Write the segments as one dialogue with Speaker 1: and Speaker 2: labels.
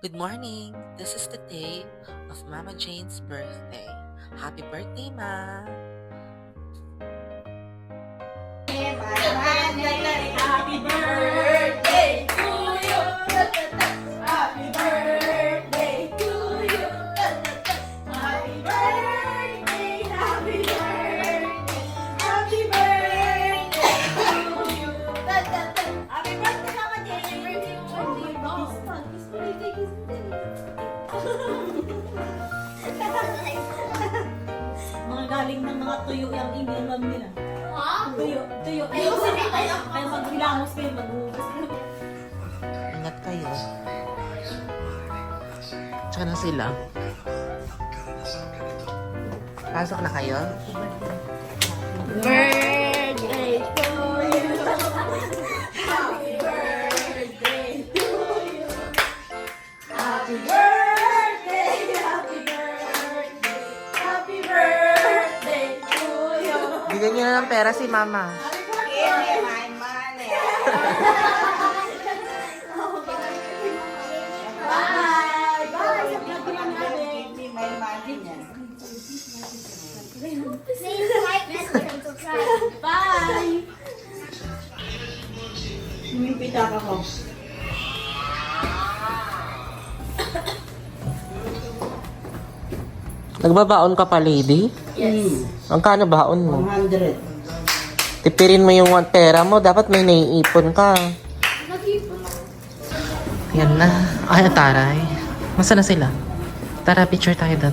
Speaker 1: Good morning! This is the day of Mama Jane's birthday. Happy birthday, Ma!
Speaker 2: Happy birthday to you. Happy birthday to you. Happy birthday, happy birthday, happy birthday to you. Happy birthday, Mama Jane. Oh my God. Mga galing ng mga tuyo yung iniinom nila. Tuyo, tuyo. Kaya maghilamos kayo, maghuhugas kayo.
Speaker 1: Ingat kayo. Tsaka na sila. Pasok na kayo?
Speaker 2: Birthday to you. Happy birthday to you. Happy birthday, happy birthday, happy birthday to you.
Speaker 1: Bigyan niyo na ng pera si Mama.
Speaker 2: Give me my money. Bye! Bye! Sa vlog ko lang natin. Give me my money niya. Bye! Yung pitaka ko.
Speaker 1: Nagbabaon ka pa, lady?
Speaker 2: Yes.
Speaker 1: Ang kano baon mo?
Speaker 2: 100.
Speaker 1: Tipirin mo yung pera mo. Dapat may naiipon ka. Yan na. Ay, taray. Masa na sila? Tara, picture tayo doon.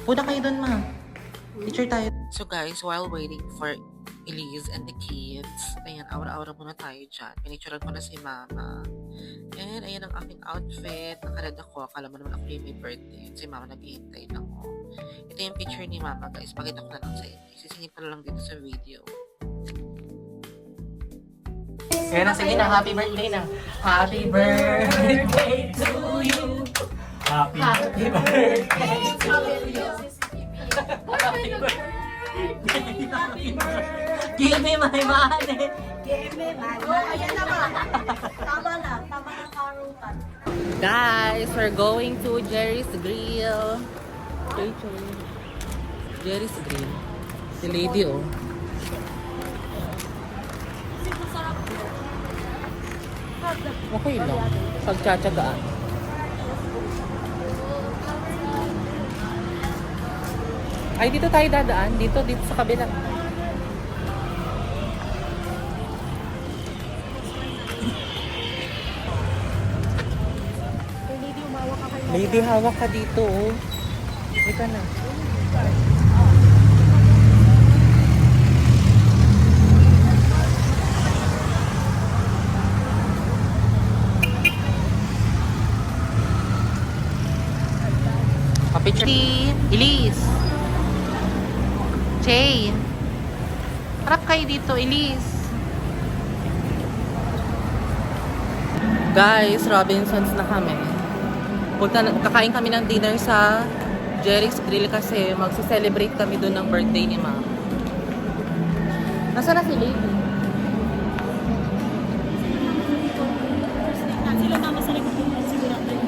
Speaker 1: Puna kayo doon, ma. Picture tayo. So guys, while waiting for Elise and the kids, ayan, aura-aura muna tayo dyan. Pinicturean ko na si Mama. And ayan ang aking outfit. Nakared ako. Akala mo naman ako yung may birthday. Si Mama naghihintay lang ako. Ito yung picture ni Mama, guys. Pakita ko na lang sa inyo. Sisingin pa lang dito sa video. Kaya na, sige na. Happy birthday na. Happy birthday to you.
Speaker 3: Happy birthday to you.
Speaker 1: Give me my money.
Speaker 2: Give me my money. Ayan naman. Tama na. Tama na karutan.
Speaker 1: Guys, we're going to Jerry's Grill. Jerry's Grill. Si lady, oh. Okay lang. Pagtsatsagaan. Ay, dito tayo dadaan. Dito sa kabila. Lady, hawak ka dito, oh. Ika na. Kapitri, Elise. Jay. Harap kayo dito, Elise. Guys, Robinsons na kami. Kakain kami ng dinner sa Jerry's Grill kasi magse-celebrate kami doon ng birthday ni Mama. Nasaan na si Lady?
Speaker 2: Sila mama sa likod ko. Siguro tayo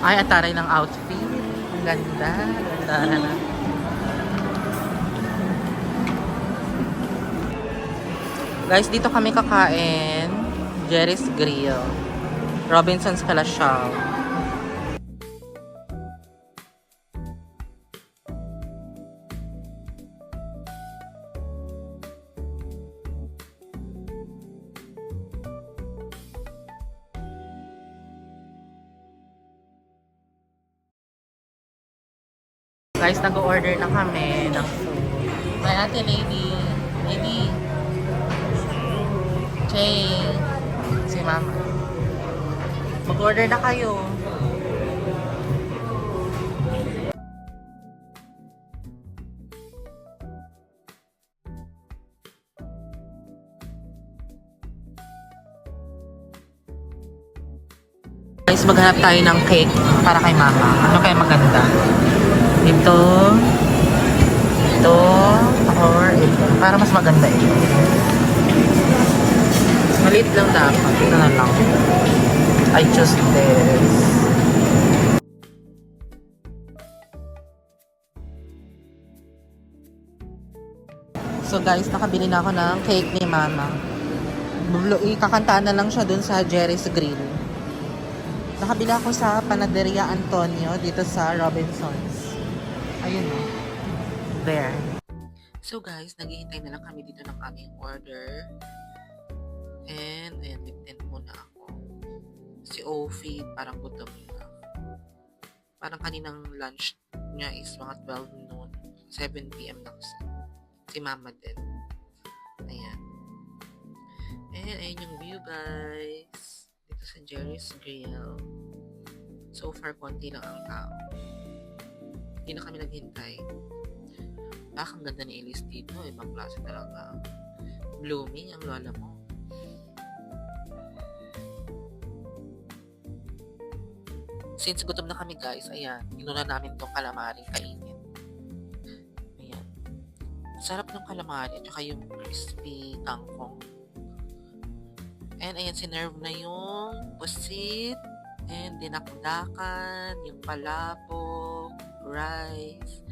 Speaker 1: Ay, ataray ng outfit. Ang ganda. Ganda na. Guys, dito kami kakain. Jerry's Grill. Robinson's Calasiao. Guys, nag-order na kami ng food. May ate lady. Lady. Jay. Si Mama. Mag-order na kayo. Guys, maghanap tayo ng cake para kay mama. Ano kaya maganda? Ito, ito, or ito. Para mas maganda ito. Maliit lang dapat. Ito na lang. I choose this. So guys, nakabili na ako ng cake ni mama. Ikakantaan na lang siya dun sa Jerry's Grill. Nakabili ako sa Panaderia Antonio dito sa Robinsons. Ayun o. There. So guys, naghihintay na lang kami dito ng aming order. And ayan, liptin muna ako. Si Ophie, parang gutom na. Parang kaninang lunch niya is mga 12 noon. 7 p.m. na kasi. Si Mama din. Ayan. And ayan yung view guys. Dito sa Jerry's Grill. So far, konti lang ang tao. Hindi na kami naghintay. Ang ganda ni Elise dito. Ibang klase talaga. Blooming ang lola mo. Since gutom na kami guys, ayan, inuna namin tong calamaring kainin. Ayan. Sarap ng calamari, tsaka yung crispy kangkong. And ayan, sinerve na yung pusit, and dinakdakan, yung palabok, rice,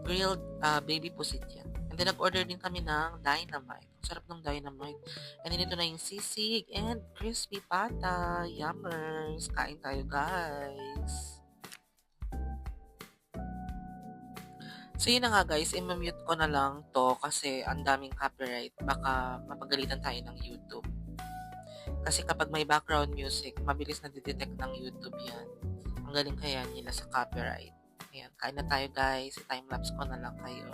Speaker 1: grilled baby pusit yan. And then nag-order din kami ng dynamite. Sarap ng dynamite. And then ito na yung sisig and crispy pata. Yummers! Kain tayo guys! So yun na nga guys, i-mute ko na lang to kasi ang daming copyright. Baka mapagalitan tayo ng YouTube. Kasi kapag may background music, mabilis na detect ng YouTube yan. Ang galing kaya nila sa copyright. Ayan, kain na tayo guys. I-timelapse ko na lang kayo.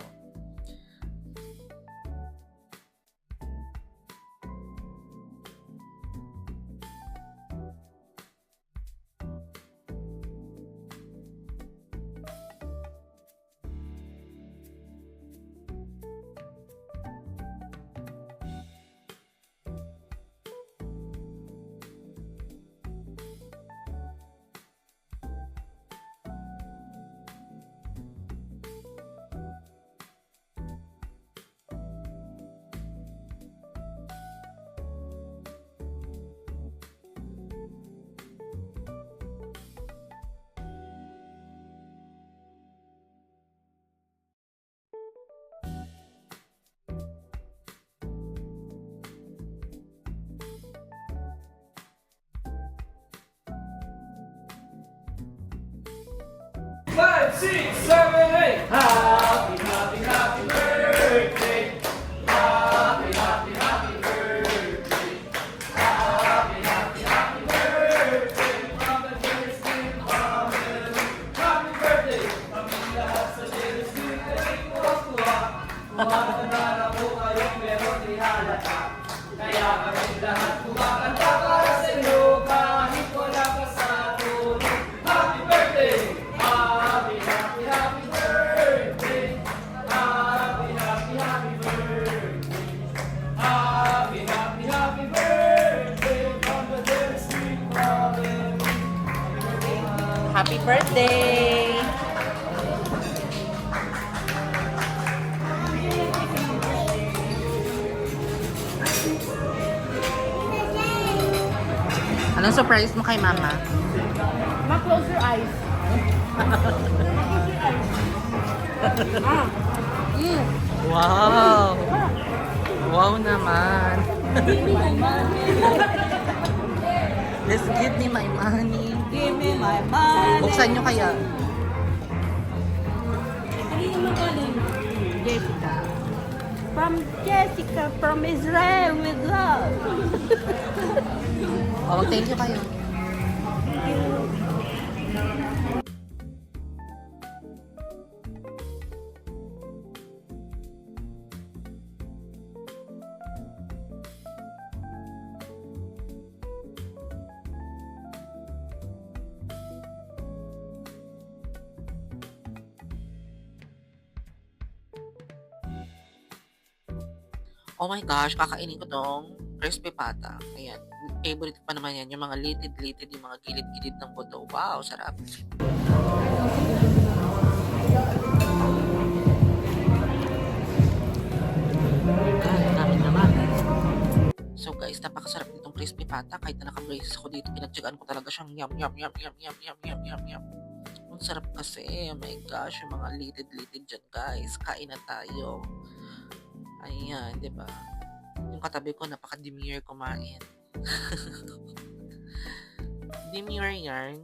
Speaker 3: Five, six, seven, eight. Happy, happy, happy birthday. Happy, happy, happy birthday. Happy, happy, happy birthday. Mama Jerry's Grill, Mama. Happy birthday. Kami lahat sa Jerry's Grill ay tuwa-tuwa. Kumakanta po kayong meron di halata. Kaya kami lahat kumakanta para sa inyo kahit wala ka sa tulog. Happy birthday. Happy, happy, happy birthday. Happy, happy, happy birthday. Happy, happy, happy birthday. Mama Jerry's Grill, Mama.
Speaker 1: Happy birthday! Anong surprise mo kay mama?
Speaker 2: Ma, close your eyes.
Speaker 1: Wow! Wow naman! Let's give me my money.
Speaker 2: Give me my money.
Speaker 1: Buksan nyo kaya.
Speaker 2: Kanina mo galing? Jessica. From Jessica, from Israel with love.
Speaker 1: O, thank you kayo. Oh my gosh, kakainin ko tong crispy pata. Ayan. favorite pa naman yan, yung mga litid-litid, yung mga gilid-gilid ng buto. Wow, sarap. Dami naman. So guys, napakasarap nitong crispy pata. Kahit na naka-braces ako dito, pinagtsagaan ko talaga siyang yum, yum, yum, yum, yum, yum, yum, yum, yum. Ang sarap kasi. Oh my gosh, yung mga litid-litid dyan guys. Kain na tayo. Ayan, di ba? Yung katabi ko, napaka-demure kumain. Demure yarn.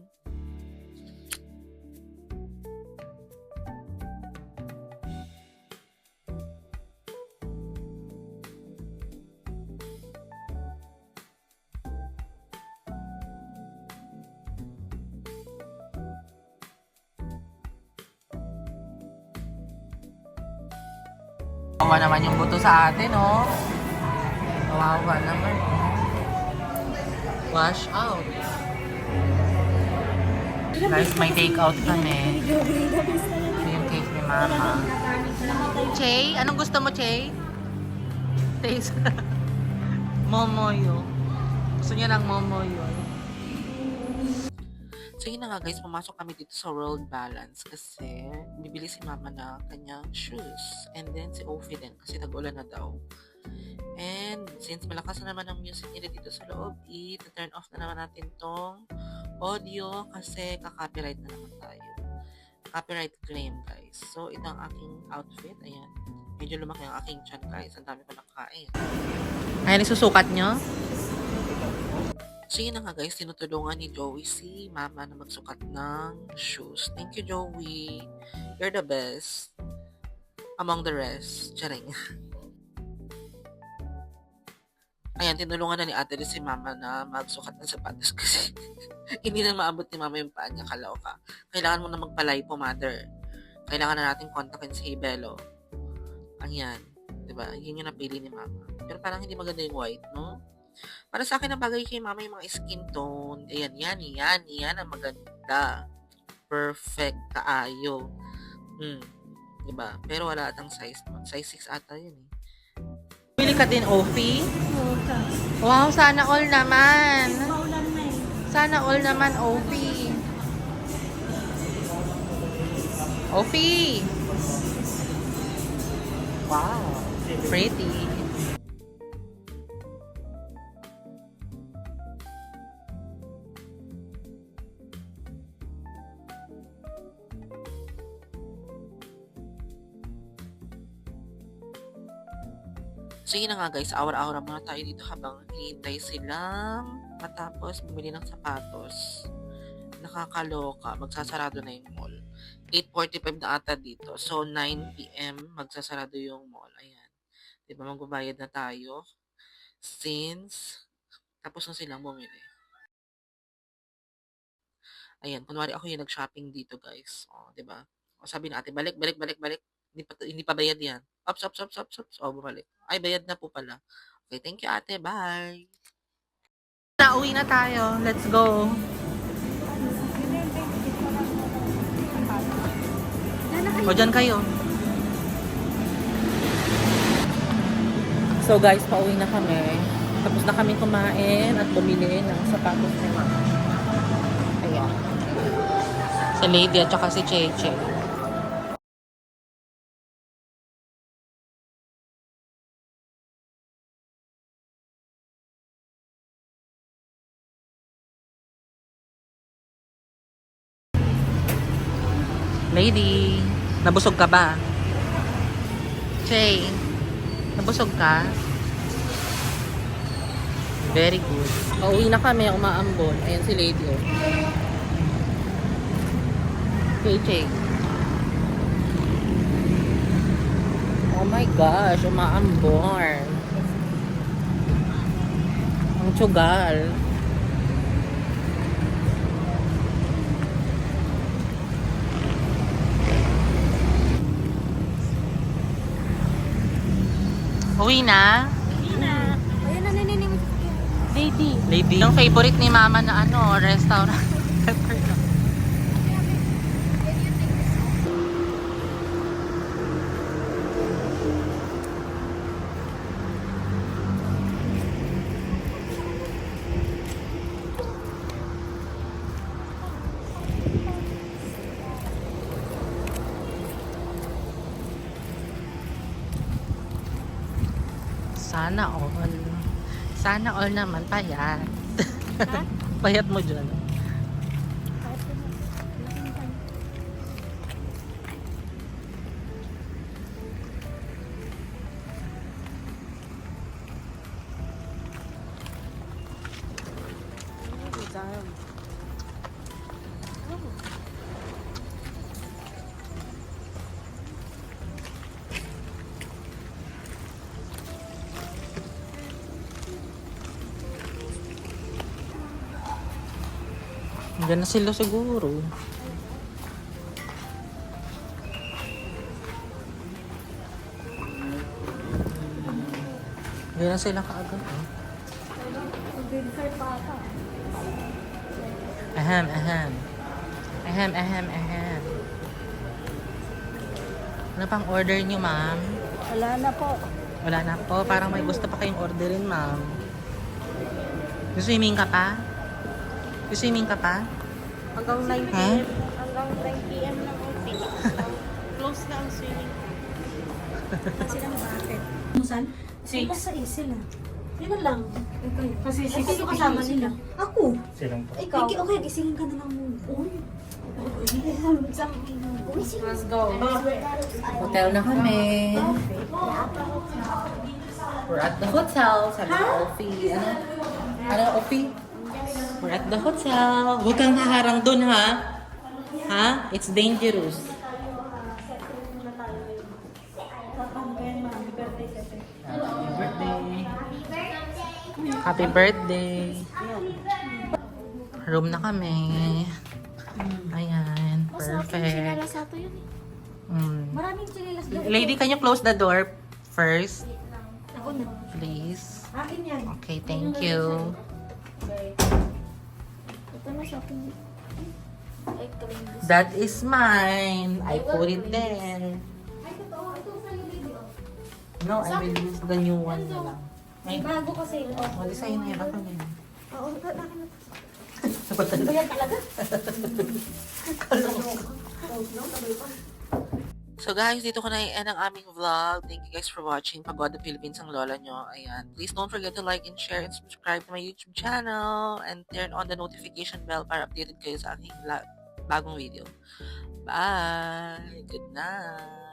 Speaker 1: Kawawa naman yung buto sa atin, oh. Kawawa naman. Wash out. Guys, may take out kami. Ito yung cake ni Mama. Che, anong gusto mo, Che? Taste. Momoyo. Gusto niya ng momoyo. So yun na nga guys, pumasok kami dito sa World Balance kasi bibili si Mama na kanyang shoes. And then si Ophie din kasi tag-ulan na daw. And since malakas na naman ang music nila dito sa loob, i-turn off na naman natin tong audio kasi ka-copyright na naman tayo. Copyright claim guys. So ito ang aking outfit. Ayan. Medyo lumaki ang aking chan guys. Ang dami ko nakain. Ayan, isusukat nyo. So yun na nga guys, tinutulungan ni Joey si Mama na magsukat ng shoes. Thank you Joey. You're the best. Among the rest. Charing. Ayan, tinulungan na ni ate si Mama na magsukat ng sapatos kasi hindi na maabot ni Mama yung paa niya. Kaloka. Kailangan mo na magpalipo, mother. Kailangan na natin kontakin si Belo. Ayan. Diba? Yun yung napili ni Mama. Pero parang hindi maganda yung white, no? Para sa akin, nabagay kay Mama yung mga skin tone. Ayan, yan ang maganda. Perfect, kaayo. Diba? Pero wala atang size mo. Size 6 ata yun eh. Pili ka din, Ophie? Wow, sana all naman.
Speaker 2: Maulan na eh.
Speaker 1: Sana all naman, Ophie. Ophie! Wow, pretty. So yun na nga guys, awar-awar muna tayo dito habang hinihintay silang matapos bumili ng sapatos. Nakakaloka, magsasarado na yung mall. 8:45 na ata dito. So 9 PM magsasarado yung mall. Ayan. Diba magbabayad na tayo since tapos na silang bumili. Ayan, kunwari ako yung nag-shopping dito guys. O, diba? O sabi na ate, balik. Hindi pa bayad yan. Ops. O, bumalik. Ay, bayad na po pala. Okay, thank you ate. Bye. Nauwi na tayo. Let's go. O, dyan kayo. So guys, pauwi na kami. Tapos na kami kumain at bumili ng sapatos ni Mama. Ayan. Si Lady at saka si Cheche. Lady, nabusog ka ba? Che, nabusog ka? Very good. Pauwi na kami, umaambon. Ayan si Lady. Che. Oh my gosh, umaambon. Ang tsugal. Uwi na?
Speaker 2: Ayan na, nininig.
Speaker 1: Lady. Yung favorite ni Mama na restaurant. Sana all. Sana all naman, payat. Payat mo dyan. Diyan na sila siguro. Diyan na sila kaagad. Eh. Ahem, ahem. Ahem, ahem, ahem. Ano pang order niyo, ma'am?
Speaker 2: Wala na po.
Speaker 1: Wala na po. Parang may gusto pa kayong orderin, ma'am. Swimming ka pa? Swimming ka pa?
Speaker 2: Hanggang 9
Speaker 1: Ha?
Speaker 2: p.m. Hanggang 9 p.m. lang open. Close na ang swimming. Sila bakit? Saan? Sila sa sila. Sila lang. Kasi sino kasama nila? Ako.
Speaker 3: Silang po.
Speaker 2: Ikaw. Okay, gisingin ka na lang muna. Uy. Let's go.
Speaker 1: Hotel na kami. We're at the hotel. Sabi ko, Ophie. Ano? Ano, Ophie? We're at the hotel. Huwag kang haharang dun, ha? Ha? It's dangerous. Happy birthday. Room na kami. Ayan. Perfect.
Speaker 2: Sa ato yun eh. Maraming chinelas doon.
Speaker 1: Lady, can you close the door first?
Speaker 2: Ako na.
Speaker 1: Please.
Speaker 2: Akin yan.
Speaker 1: Okay, thank you.
Speaker 2: Ito na shopping. Ay, ito.
Speaker 1: That is mine. I put it there.
Speaker 2: Ay, totoo. Ito sa video.
Speaker 1: No, I will use the new one na lang.
Speaker 2: May bago kasi.
Speaker 1: Wala sa'yo na yun. Ako na yun.
Speaker 2: Oo, akin na.
Speaker 1: Napatala.
Speaker 2: Bayan talaga.
Speaker 1: So guys, dito ko na i-end ang aming vlog. Thank you guys for watching. Pagod the Philippines ang lola nyo. Ayan. Please don't forget to like and share and subscribe to my YouTube channel. And turn on the notification bell para updated kayo sa aking bagong video. Bye! Good night!